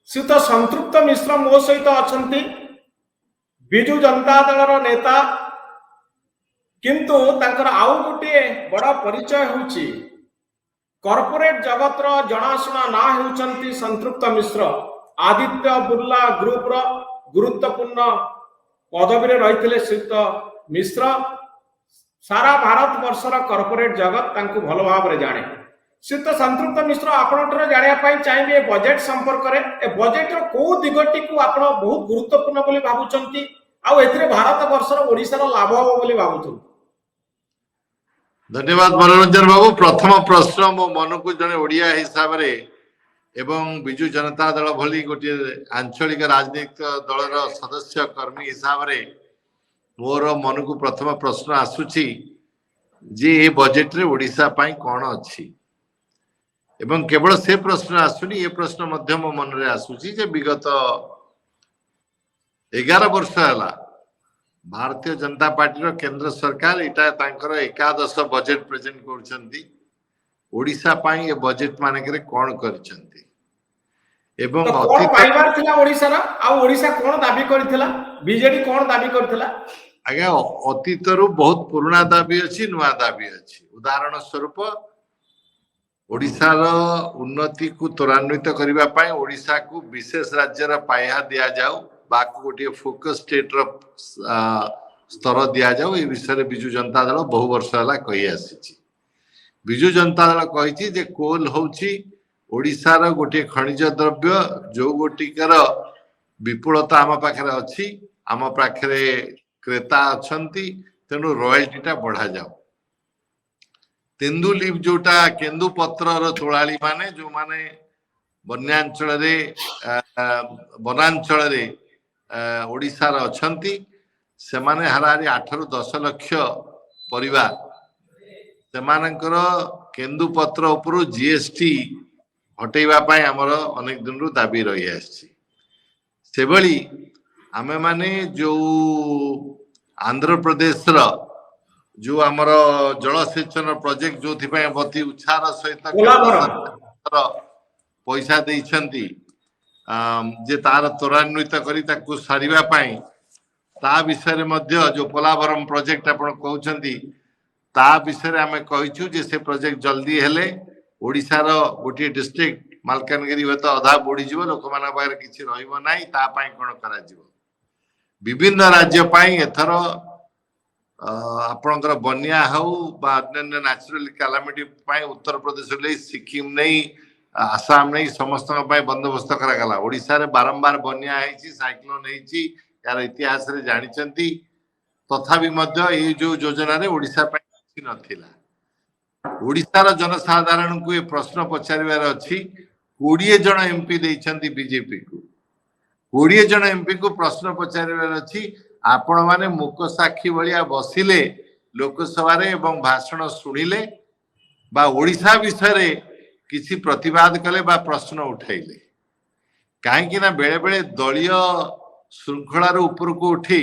श्रीयुत संतृप्त मिश्र मो सहित अच्छा विजु जनता दल नेता किंतु तांकर आउ गोटे बड़ा परिचय होची कॉर्पोरेट जगत जनाशुना ना होउचंती संतृप्त मिश्र आदित्य बिर्ला ग्रुप रो गुरुत्वपूर्ण पदवी रही श्रीयुत मिश्र सारा भारत वर्षर कॉर्पोरेट जगत तांको भल भाव रे जाने श्रीयुत संतृप्त मिश्र आपण जाना चाहिए बजेट संपर्क में ए बजेट रो को दिगटी को आपण बहुत गुरुत्वपूर्ण बोली भाबुचंती आउ एथिरे भारत वर्षर ओडिसा रो लाभ हो बोली भाबुचंती। धन्यवाद मनोरंजन बाबू। प्रथम प्रश्न मो मन को जने ओडिया हिसाब रे एवं बिजु जनता दल भली गोटे आंचलिक राजनीतिक दलर सदस्य कर्मी हिसाब रे मोर मन को प्रथम प्रश्न आसुची जे ए बजेट रे ओडिसा पाई कोन अछि एवं केवल से प्रश्न आसुनी ये प्रश्न मध्य मो मन रे आसुची जे विगत 11 वर्ष हला भारतीय जनता पार्टी रो केंद्र सरकार इटा तांकर एकादश बजेट प्रेजेंट करछंती ओडिसा पाई ए बजेट माने करे कोन करछंती एवं कोन पाइबार थिला ओडिसा रा आ ओडिसा कोन दाबी करथिला बीजेडी कोन दाबी करथिला आगे अतीत रु बहुत पुराना दाबी अछि नुआ दाबी अछि। उदाहरण स्वरूप ओडिसा रो उन्नति को त्वरान्वित करिबा पाई ओडिसा को विशेष राज्य रा पाया दिया जाऊ बाकू गोटे फोकस स्टेट रो स्तर दिया जाऊ ए विषय बिजु जनता दल बहु वर्ष हला कहि आसी। बिजु जनता दल कहिछि जे कोल होछि ओडिसा रो गोटे खनिज द्रव्य जो गोटिकर विपुलता आम पाखरे अछि आम पाखरे क्रेता अछंती तेनु रॉयल्टी टा बढ़ा जाऊ। तेंदुलीप जोटा केंदु पत्र रो तोलाली माने जो माने बन्यांचल रे वनांचल रे ओडिसा रो अछंती से माने हारारी 8 रु 10 लाख परिवार से मानकर केंदु पत्र उपरु जीएसटी हटेइबा पाई हमर अनेक दिन रु दाबी रही आछि। से बळी आमे माने जो आंध्र प्रदेश रो जो आमर जलसेचन प्रोजेक्ट जो थी अति उत्साह सहित पैसा देइछंती जे तार त्वरान्वित करी ताकू सारिबा पाई ता विषय मध्य जो पोलावरम प्रोजेक्ट आपण कहउछंती ता विषय आमे कहिछु जे से प्रोजेक्ट जल्दी हेले ओडिसा रो गोटे डिस्ट्रिक्ट मालकानगिरी होत अधा बुडी जीव लोक माना बाहर किछि रहिबो नाही ता पाई कोन करा जीव। विभिन्न राज्य पाई एथर आपणकर बन्या हौ बा अन्य नेचुरल कैलामिटी पाई उत्तर प्रदेश ले सिक्किम नहीं आसाम नहीं समस्त पाई बंदोबस्त करा गला। ओडिसा रे बारंबार बन्या हेछि साइक्लोन हेछि यार इतिहास रे जानिचंती तथापि मध्य ए जो योजना रे ओडिसा पाई किछि नथिला। ओडिसा रो जनसाधारण को ए प्रश्न पचारिबार अछि 20 जन एमपी देइछंती बीजेपी को 20 जन एमपी को प्रश्न पचारिबार अछि आपण माने मुक साक्षी भलिया बसिले लोकसभा रे एवं भाषण सुनिले बा ओडिसा विषय रे किसी प्रतिवाद कले बा प्रश्न उठाइले काहे कि ना बेले बेले दलीय श्रृंखला रो ऊपर को उठी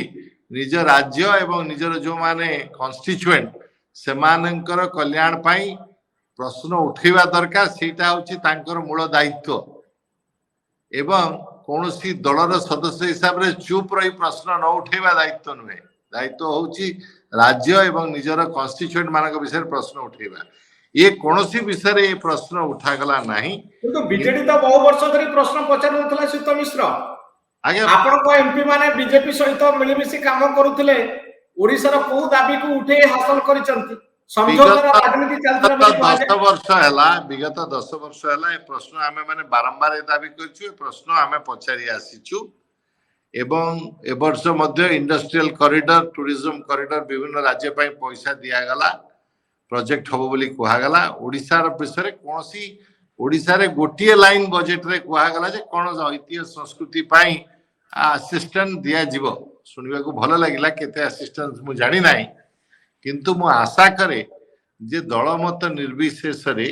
निज राज्य एवं निजर जो माने कॉन्स्टिट्यूएंट से मानकर कल्याण पाई प्रश्न उठेबा दरकार सेटा होची तांकर मूल दायित्व एवं कौनसी दलर सदस्य हिसाब रे चुप रही प्रश्न न उठेबा दायित्व नुहे। दायित्व होची राज्य एवं निजर कॉन्स्टिट्यूएंट मानक विषय प्रश्न उठेबा ये कौनसी विषय रे प्रश्न उठा गला नाही किंतु बीजेडी तो बहु वर्ष धरि प्रश्न पचार नथला श्रीयुत मिश्र आगे आपण को एमपी माने बीजेपी सहित मिली मिसी काम करूथिले ओडिसा रो को दाबी को उठे हासिल करिसंती समझौतार राजनीति चलतरा 10 वर्ष हला विगत 10 वर्ष हला ए प्रश्न आमे माने बारंबार दाबी करछु ए प्रश्न आमे पचारि आसीछु एवं ए वर्ष मध्य इंडस्ट्रियल कॉरिडोर टूरिज्म कॉरिडोर विभिन्न राज्य पाई पैसा दिया गला प्रोजेक्ट हबो बोली कुहा गला। ओडिसा रो विषय कोनसी ओडिसा रे गोटिए लाइन बजेट रे कुहा गला जे कोन ऐतिह्य संस्कृति पाई असिस्टेंट दिया जीवो सुनिबा को भलो लागिला केते असिस्टेंस मु जानि नाही किंतु मु आशा करे जे दलमत निर्विशेष रे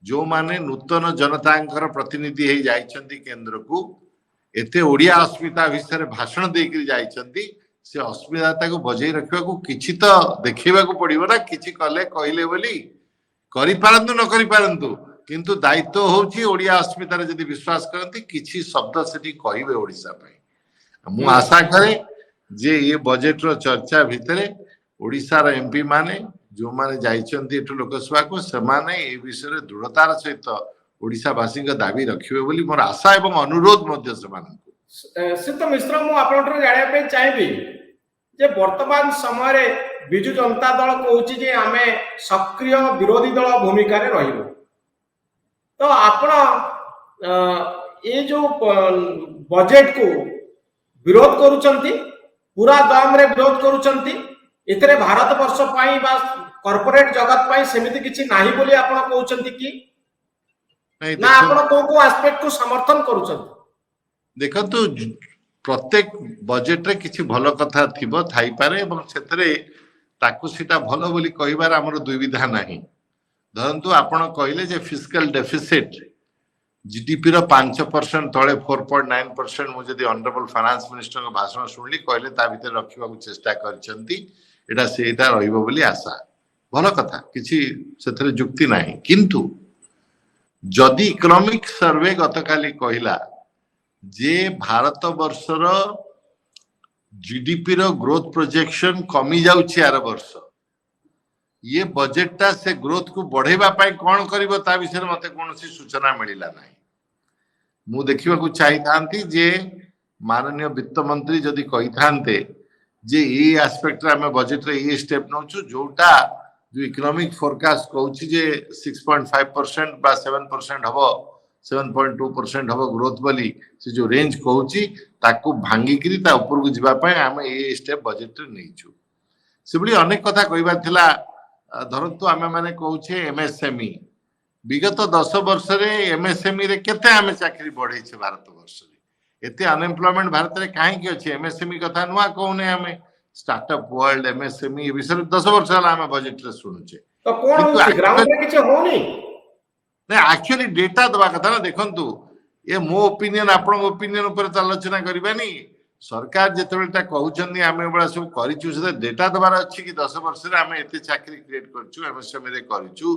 जो माने नूतन जनतांकर प्रतिनिधि हे जाइछंती केंद्र को एते ओडिया अस्मिता विषय भाषण देकरी जाइछंती से अस्मिता को बजाई रखा को किछि तो देखिबा को पड़िबो ना किछि कले कहले बोली करि पारंतु न करि पारंतु किंतु दायित्व होची ओडिया अस्मितार जदि विश्वास करती किछि शब्द सेठी कहिबे ओडिसा पई मु आशा करे जे ये बजेट रो चर्चा भितरे ओडिसा रो एमपी माने जो माने जाइछन्ती एठु लोकसभा को समाने ए विषय दृढ़तार सहित ओडिसावासी दाबी रखिबे बोली मोर आशा एवं अनुरोध मध्य सेमानकु सिद्ध मिश्र मु आपनठु जानिया पे चाहिबी जे वर्तमान समय रे बिजु जनता दल कहूची जे आमे सक्रिय विरोधी दल भूमिका रे रहिबो तो आपण ये जो बजेट को विरोध करूचंती पूरा दम रे विरोध करूचंती इतरे भारत वर्ष पाई बा कॉर्पोरेट जगत पाई सेमिति किछि नाही बोली आपण कहउचंती कि ना आपण को एस्पेक्ट को समर्थन करूचंती देखंतु प्रत्येक बजेट रे किछि भलो कथा थिबो थाई पारे एवं सेतरे ताकू सीटा भलो बोली कहिबार हमर दुविधा नाही धरंतु आपण कहले जे फिस्कल डेफिसिट जीडीपी रो 5% तळे 4.9% मु जदी ऑनरेबल फाइनेंस मिनिस्टर को भाषण सुनली कहले ता भीतर रखिबा को चेष्टा करचंती एटा सेटा रहिबो बोली आशा भलो कथा किछि सेतरे जुक्ति नाही किंतु जदी इकोनॉमिक सर्वे गतकाली कहिला जे भारत वर्षर जीडीपी रो ग्रोथ प्रोजेक्शन कमी जाउछि आर वर्ष ये बजेट टा से ग्रोथ को बढ़ेबा पाई कोन करिवो ता विषय मते कोनसी सूचना मिलिला नाही मु देखिबा को चाहि थांती जे माननीय वित्त मंत्री जदी कहि थांते जे ए एस्पेक्ट रे हमें बजेट रे ए स्टेप नउछु जोटा जो इकोनॉमिक फोरकास्ट कहउछि जे 6.5% बा 7% हबो 7.2% हबो ग्रोथ बोली से जो रेंज कहउछि ताकू भांगी करी ता ऊपर को जिबा पाई हमें ए स्टेप बजेट रे नैछु सेबली अनेक कथा कहिबा थिला धरंतु आमे माने कहउछे एमएसएमई विगत 10 वर्ष रे एमएसएमई रे केते आमे चाकरी बढ़ै छे भारत वर्ष रे एते अनएम्प्लॉयमेंट भारत रे काहे कि अछि एमएसएमई कथा नुवा कहउने आमे स्टार्टअप वर्ल्ड एमएसएमई विषय 10 वर्ष हला आमे बजेट रे सुनुछे तो कोन होछि ग्राउंड रे किछ होनी नै एक्चुअली डेटा दबा कथा ना देखंतु ए मो ओपिनियन आपन ओपिनियन ऊपर आलोचना करबानी सरकार जेतेबेटा कहउछन्नी आमे बडा सब करिछु से डेटा दबार अछि कि 10 वर्ष रे आमे एते चाकरी क्रिएट करछु एमएसएमई रे करिछु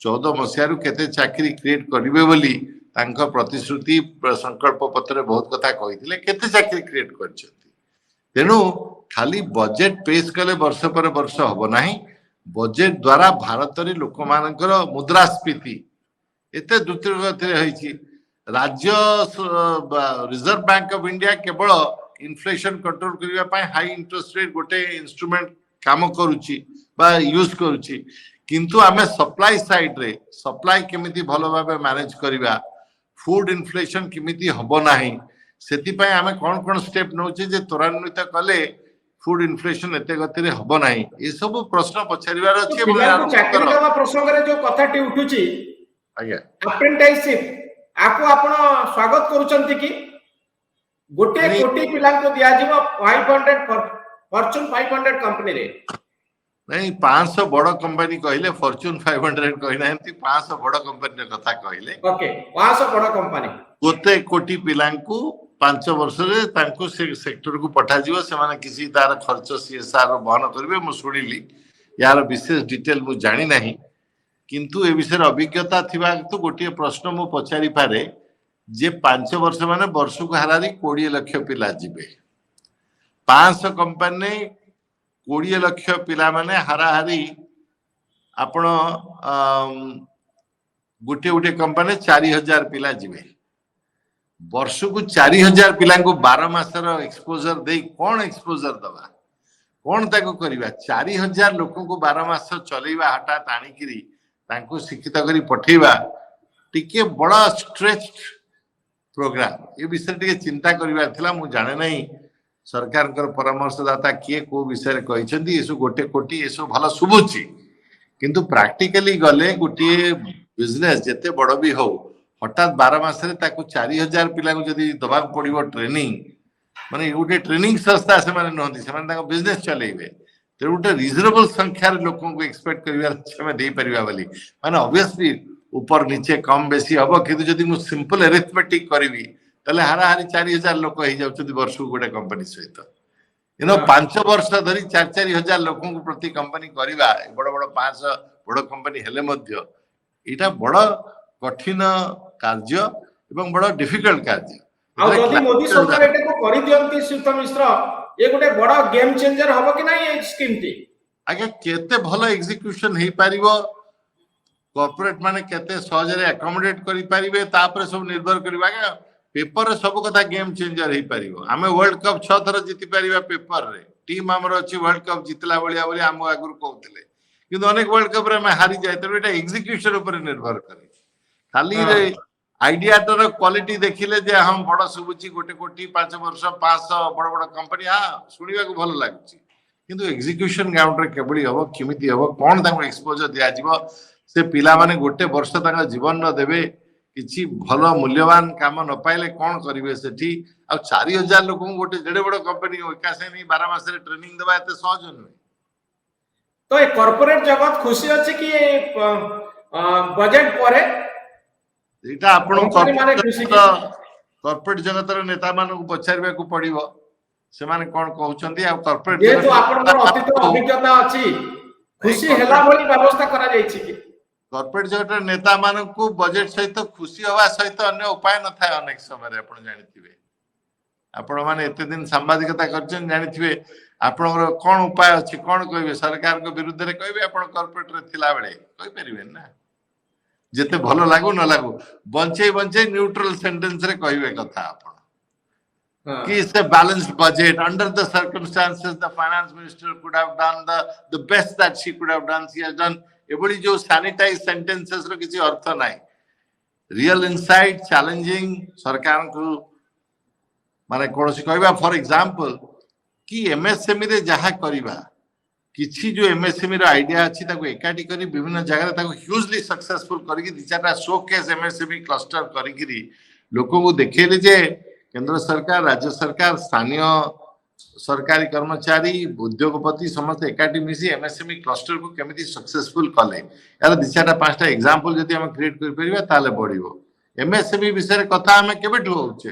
14 मसिया रु केते चाकरी क्रिएट करिवे बोली तांको प्रतिश्रुति संकल्प पत्र बहुत कथा कहिथिले केते चाकरी क्रिएट करछन्ती तेनु खाली बजेट पेश कले वर्ष पर वर्ष हबो नाही बजेट द्वारा भारत रे लोक मानकर मुद्रास्फीति एते द्रुत गति रे होईछि राज्य रिजर्व बैंक ऑफ इंडिया केवल इन्फ्लेशन कंट्रोल करिवा पाए हाई इंटरेस्ट रेट गोटे इंस्ट्रूमेंट काम करूची बा यूज करूची किंतु आमे सप्लाई साइड रे सप्लाई केमिति भलो भाबे मैनेज करिवा फूड इन्फ्लेशन केमिति हबो नाही सेति पाए आमे कोन कोन स्टेप नउची जे त्वरान्वित कले फूड इन्फ्लेशन एते गति रे हबो नाही ए सब प्रश्न पछारिवार अछि चाकरी दवा प्रसंग रे जो कथाटी उठुची आज्ञा अप्रेंटिसशिप आको आपण स्वागत करूचंती कि गोटे कोटी पिला को दिया जीव 500 फॉर्च्यून 500 कंपनी रे नहीं 500 बड़ कंपनी कहले फॉर्च्यून 500 कहना एंती 500 बड़ कंपनी रे कथा कहले ओके 500 बड़ कंपनी गोटे कोटी पिला को 5 वर्ष रे तांको से सेक्टर को पठा जीव से माने किसी तार खर्च सीएसआर बहन करबे मु सुनिली यार विशेष डिटेल मु जानि नाही किंतु ए विषय अभिज्ञता थिबा तो गोटे प्रश्न मु पचारि पारे जे 5 वर्ष माने वर्ष को हारारी 20 लाख पिला जिबे 500 कंपनी 20 लाख पिला माने हाराहारी आपण गोटे गोटे कंपनी 4000 पिला जिबे वर्ष को 4000 पिला को 12 मासर एक्सपोजर दे कोन एक्सपोजर दबा कोन ताको करबा 4000 लोक को 12 मास चलेबा हटा ताणी किरी तांको शिक्षित करी पठेबा टिके बड़ा स्ट्रेच्ड प्रोग्राम ये विषय टिके चिंता करबा थिला मु जाने नहीं सरकार कर परामर्शदाता किए को विषय कहिसंती एसु गोटे कोटी एसु भलो सुबुची किंतु प्रैक्टिकली गले गोटे बिजनेस जते बड़ भी हो हठात 12 मास रे ताको 4000 पिला को जदी दबा पड़िबो ट्रेनिंग माने गोटे ट्रेनिंग संस्था से माने नहंती से माने ताको बिजनेस चलेबे तो गोटे रिजनेबल संख्या रे लोगों को एक्सपेक्ट करिवार छमे देई परिबा वाली माने ऑब्वियसली ऊपर नीचे कम बेसी हबो किंतु जदी मु सिंपल अरिथमेटिक करबी तले हाराहारी 4000 लोक हो जाउछथि वर्ष को गोटे कंपनी सहित यू नो 5 वर्ष धरी 4-4000 लोगों को प्रति कंपनी करबा बड़ बड़ 500 बड़ कंपनी हेले मध्य एटा बड़ कठिन कार्य एवं बड़ डिफिकल्ट कार्य आ जदि मोदी सरकार एटे को करि दियंती श्रीयुत मिश्र ये गोटे बड़ा गेम चेंजर हबो कि नाही ए स्कीम टी आगे केते भलो एग्जीक्यूशन हे पारिबो कॉर्पोरेट माने केते सहजरे अकोमोडेट करि पारिबे तापर सब निर्भर करबा के पेपर सब कथा गेम चेंजर हे पारिबो हमें वर्ल्ड कप 6 थर जीति पारिबा पेपर रे टीम हमर अछि वर्ल्ड कप जितला बलिया बोली हम आगुर कहउतले किंतु अनेक वर्ल्ड कप रे हम हारि जाय त एटा एग्जीक्यूशन ऊपर निर्भर करे खाली रे आइडिया तर क्वालिटी देखिले जे हम बड़ सुबुची गोटे कोटी 5 वर्ष 500 बड़ बड़ कंपनी हां सुनिबा को भलो लागुची किंतु एग्जीक्यूशन ग्राउंड रे केबडी हबो किमिति हबो कोन ताको एक्सपोजर दिया जिवो से पिला माने गोटे वर्ष ताका जीवन न देबे किछि भलो मूल्यवान काम न पाइले कोन करिवे सेठी आ 4000 लोक गोटे जेडे बड़ कंपनी एकासे नहीं 12 मास रे ट्रेनिंग देबा एते सहज न तो ए कॉर्पोरेट जगत खुशी अछि कि बजट परे एटा आपण कॉर्पोरेट जगत रे नेता मानक पछारबे को पड़िबो से माने कोन कहउचंदी आ कॉर्पोरेट ये तो आपण अतीत अभिज्ञता अछि खुशी हेला बोली व्यवस्था करा जाय छी कॉर्पोरेट जगत नेता मानक को बजट सहित खुशी हवा सहित अन्य उपाय न थाय अनेक समय रे आपण जानिथिबे आपण माने एते दिन सांबादिकता करछन जानिथिबे आपण कोन उपाय अछि कोन कहबे सरकार को विरुद्ध रे कहबे आपण कॉर्पोरेट रे थिला बेले कहि परिबे ना जेते भलो लागो न लागो बंचे बंचे न्यूट्रल सेंटेंस रे कहबे कथा आपण कि it's a balanced budget under the circumstances the finance minister could have done the best that she could have done she has done एबडी जो सैनिटाइज सेंटेंसेस रो किसी अर्थ नाही रियल इनसाइट चैलेंजिंग सरकार को माने कोनसी कहबा फॉर एग्जांपल कि एमएसएमई रे जहा करबा किछि जो एमएसएमई रो आईडिया अछि ताको एकाठी करी विभिन्न जगह ताको ह्यूजली सक्सेसफुल करी दिचाटा शोकेस एमएसएमई क्लस्टर करी लोको को देखेले जे केंद्र सरकार राज्य सरकार स्थानीय सरकारी कर्मचारी उद्योगपति समस्त एकाठी मिसी एमएसएमई क्लस्टर को केमिति सक्सेसफुल कले यार दिचाटा पांचटा एग्जांपल जदि हम क्रिएट कर परिबा ताले बढ़िबो एमएसएमई विषय कथा हम केबेठु होउचे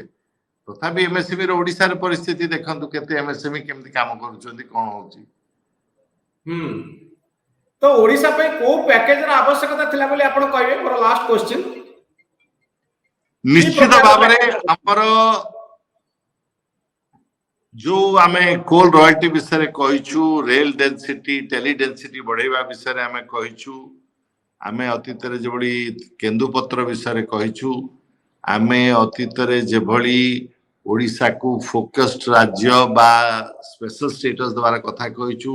तथापि एमएसएमई रो ओडिसा रे परिस्थिति देखंतु केते एमएसएमई केमिति काम करूचंदी कोन होउची तो ओडिसा पे को पैकेज रा आवश्यकता थिला बोली आपण कहबे मोर लास्ट क्वेश्चन निश्चित भाव रे हमर जो आमे कोल रॉयल्टी विषय कहिछु रेल डेंसिटी टेली डेंसिटी बढ़ेबा विषय आमे कहिछु आमे अतीत रे जेबडी केंदुपत्र विषय कहिछु आमे अतीत रे जेभली ओडिसा को फोकस्ड राज्य बा स्पेशल स्टेटस द्वारा कथा कहिछु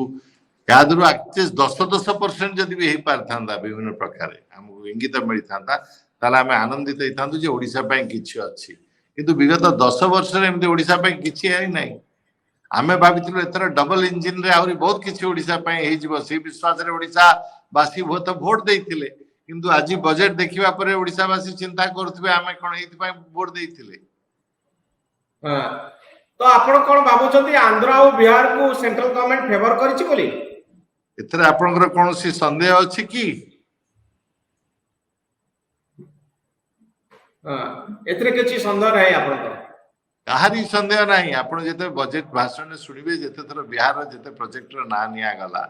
यादरु एक्चुअली 10% जदि भी हे पारथांदा विभिन्न प्रकार हमको इंगित मिली थांदा ताला आमे आनंदित हेतांतु जे ओडिसा पय किछि अछि किंतु विगत 10 वर्ष रे एमते ओडिसा पय किछि है नै आमे भाबिथिलु एतर डबल इंजिन रे आउरी बहुत किछि ओडिसा पय हे जिवो से विश्वास रे ओडिसा वासी वोट देइथिले किंतु आज बजट देखिबा परे ओडिसा वासी चिंता करथबे आमे कोन एथि पय वोट देइथिले हां तो आपण कोन भाबुचंती आंध्र और बिहार को सेंट्रल गवर्नमेंट फेवर करिछि बोली एतर आपनकर कोनोसी संदेह अछि कि हां एतरे किछि संदेह है आपनकर कहारी संदेह नहीं आपण जेते बजट भाषण सुनिबे जेते थर बिहार जेते प्रोजेक्ट रो ना निया गला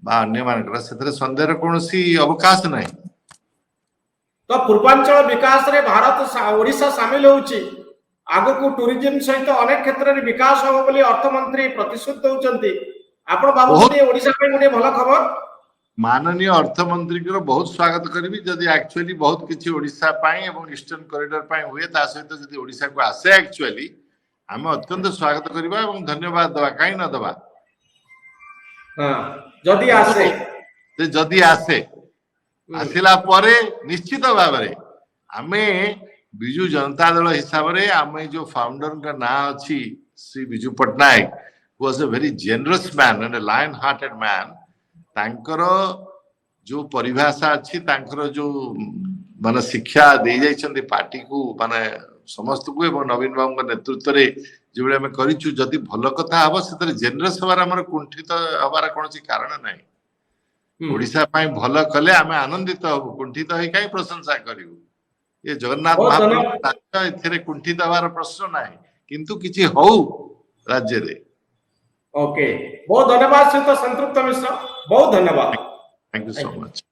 बा अन्य मानकर सेतरे संदेह रो कोनोसी अवकाश नहीं तो पूर्वांचल विकास रे भारत ओडिसा शामिल होउची आगो को टूरिज्म सहित अनेक क्षेत्र रे विकास हो बोली अर्थ मंत्री प्रतिश्रुत होउचंती आपण बाबूजी ओडिसा पे गोटे भलो खबर माननीय अर्थमंत्री को बहुत स्वागत करी जदि एक्चुअली बहुत किछि ओडिसा पाई एवं ईस्टर्न कॉरिडोर पाई हुए ता सहित जदि ओडिसा को आसे एक्चुअली हम अत्यंत स्वागत करबा एवं धन्यवाद दबा काई न दबा हां जदि आसे ते जदि आसे आसिला परे निश्चित भाव रे हमें बिजू जनता दल हिसाब रे हमें जो फाउंडर का ना अछि Shri Biju Patnaik was a very generous man and a lion hearted man तांकर जो परिभाषा अछि तांकर जो माने शिक्षा दे जाइछन्ती पार्टी को माने समस्त को एवं नवीन बाबू के नेतृत्व रे जेबे हम करिछु जदि भलो कथा हबो सेतरे जेनरस हबार हमर कुंठित हबार कोनोसी कारण नाही ओडिसा पय भलो कले हमें आनंदित हबो कुंठित होई काई प्रशंसा करिवु ये जगन्नाथ महाप्रभु एथिरे कुंठित हबार प्रश्न नाही किंतु किछि हौ राज्य रे ओके बहुत धन्यवाद श्रीयुत संतृप्त मिश्र बहुत धन्यवाद थैंक यू सो मच